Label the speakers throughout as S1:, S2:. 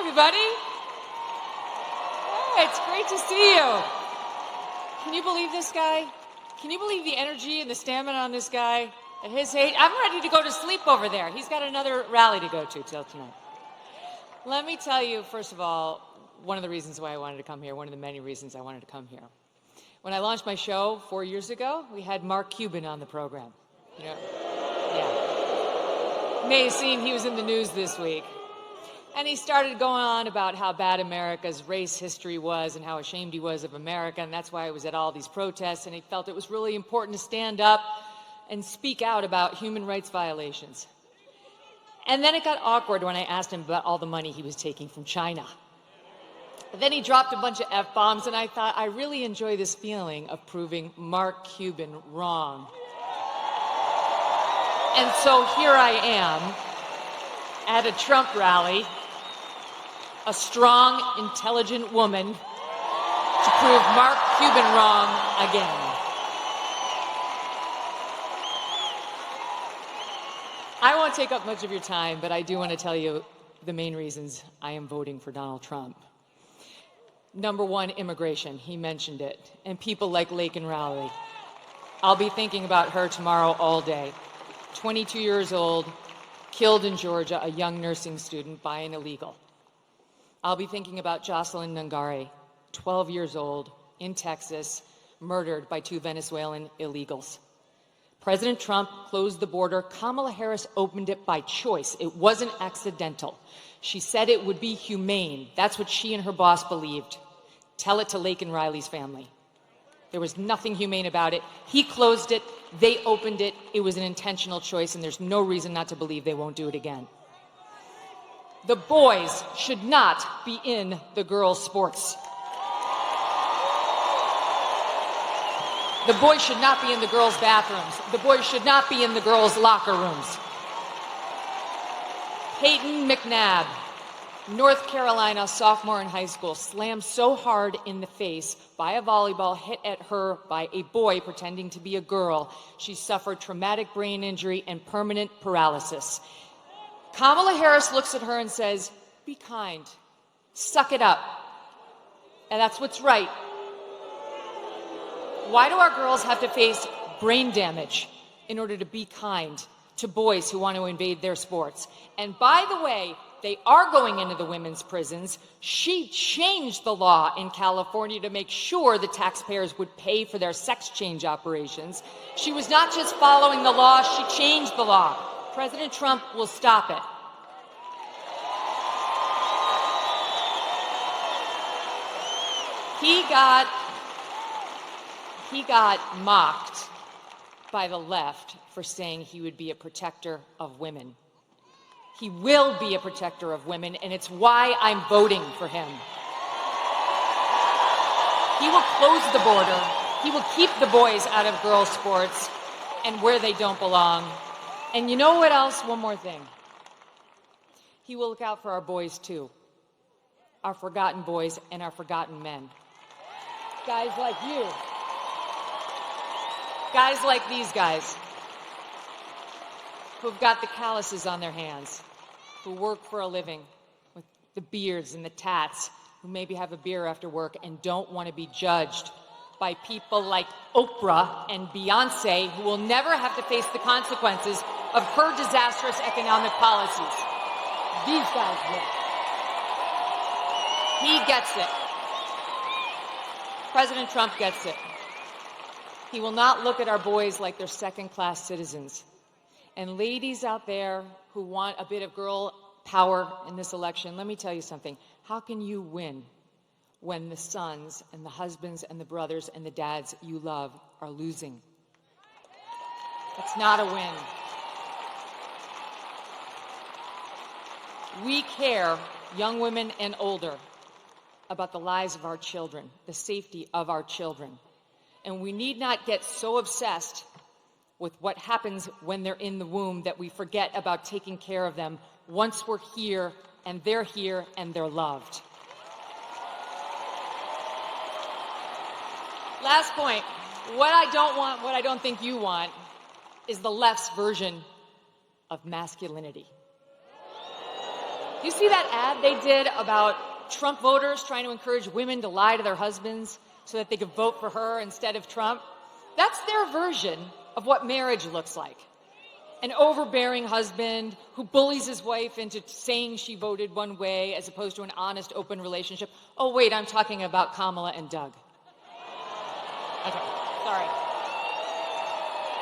S1: everybody. Hey, it's great to see you. Can you believe this guy? Can you believe the energy and the stamina on this guy? At his age, I'm ready to go to sleep over there. He's got another rally to go to till tonight. Let me tell you, first of all, one of the reasons why I wanted to come here, one of the many reasons I wanted to come here. When I launched my show 4 years ago, we had Mark Cuban on the program. You know, yeah. You may have seen he was in the news this week. And he started going on about how bad America's race history was and how ashamed he was of America, and that's why he was at all these protests, and he felt it was really important to stand up and speak out about human rights violations. And then it got awkward when I asked him about all the money he was taking from China. Then he dropped a bunch of F-bombs, and I thought, I really enjoy this feeling of proving Mark Cuban wrong. And so here I am at a Trump rally, a strong, intelligent woman to prove Mark Cuban wrong again. I won't take up much of your time, but I do want to tell you the main reasons I am voting for Donald Trump. Number one, immigration. He mentioned it. And people like Laken Riley. I'll be thinking about her tomorrow all day. 22 years old, killed in Georgia, a young nursing student by an illegal. I'll be thinking about Jocelyn Nungare, 12 years old, in Texas, murdered by 2 Venezuelan illegals. President Trump closed the border. Kamala Harris opened it by choice. It wasn't accidental. She said it would be humane. That's what she and her boss believed. Tell it to Laken Riley's family. There was nothing humane about it. He closed it. They opened it. It was an intentional choice, and there's no reason not to believe they won't do it again. The boys should not be in the girls' sports. The boys should not be in the girls' bathrooms. The boys should not be in the girls' locker rooms. Peyton McNabb, North Carolina sophomore in high school, slammed so hard in the face by a volleyball hit at her by a boy pretending to be a girl, she suffered traumatic brain injury and permanent paralysis. Kamala Harris looks at her and says, be kind, suck it up. And that's what's right. Why do our girls have to face brain damage in order to be kind to boys who want to invade their sports? And by the way, they are going into the women's prisons. She changed the law in California to make sure the taxpayers would pay for their sex change operations. She was not just following the law, she changed the law. President Trump will stop it. He got mocked by the left for saying he would be a protector of women. He will be a protector of women, and it's why I'm voting for him. He will close the border. He will keep the boys out of girls' sports and where they don't belong. And you know what else? One more thing. He will look out for our boys, too. Our forgotten boys and our forgotten men. Guys like you. Guys like these guys who've got the calluses on their hands, who work for a living with the beards and the tats, who maybe have a beer after work and don't want to be judged by people like Oprah and Beyonce, who will never have to face the consequences of her disastrous economic policies. These guys will. He gets it. President Trump gets it. He will not look at our boys like they're second-class citizens. And ladies out there who want a bit of girl power in this election, let me tell you something. How can you win when the sons and the husbands and the brothers and the dads you love are losing? It's not a win. We care, young women and older, about the lives of our children, the safety of our children. And we need not get so obsessed with what happens when they're in the womb that we forget about taking care of them once we're here and they're loved. Last point. What I don't want, what I don't think you want, is the left's version of masculinity. You see that ad they did about Trump voters trying to encourage women to lie to their husbands so that they could vote for her instead of Trump? That's their version of what marriage looks like. An overbearing husband who bullies his wife into saying she voted one way as opposed to an honest, open relationship. Oh, wait, I'm talking about Kamala and Doug. Okay, sorry.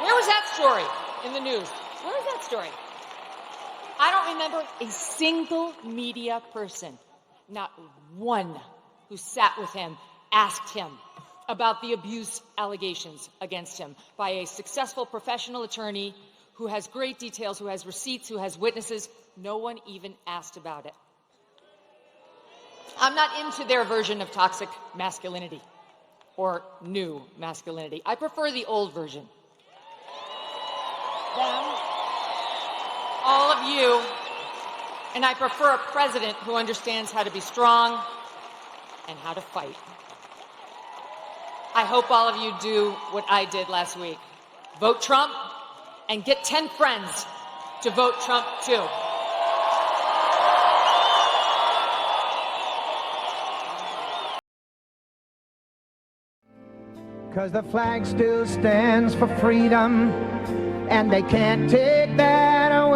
S1: Where was that story in the news? Where was that story? I don't remember a single media person, not one, who sat with him, asked him about the abuse allegations against him by a successful professional attorney who has great details, who has receipts, who has witnesses. No one even asked about it. I'm not into their version of toxic masculinity or new masculinity. I prefer the old version. Them, all of you, and I prefer a president who understands how to be strong and how to fight. I hope all of you do what I did last week. Vote Trump and get 10 friends to vote Trump too.
S2: Cause the flag still stands for freedom, and they can't take that away.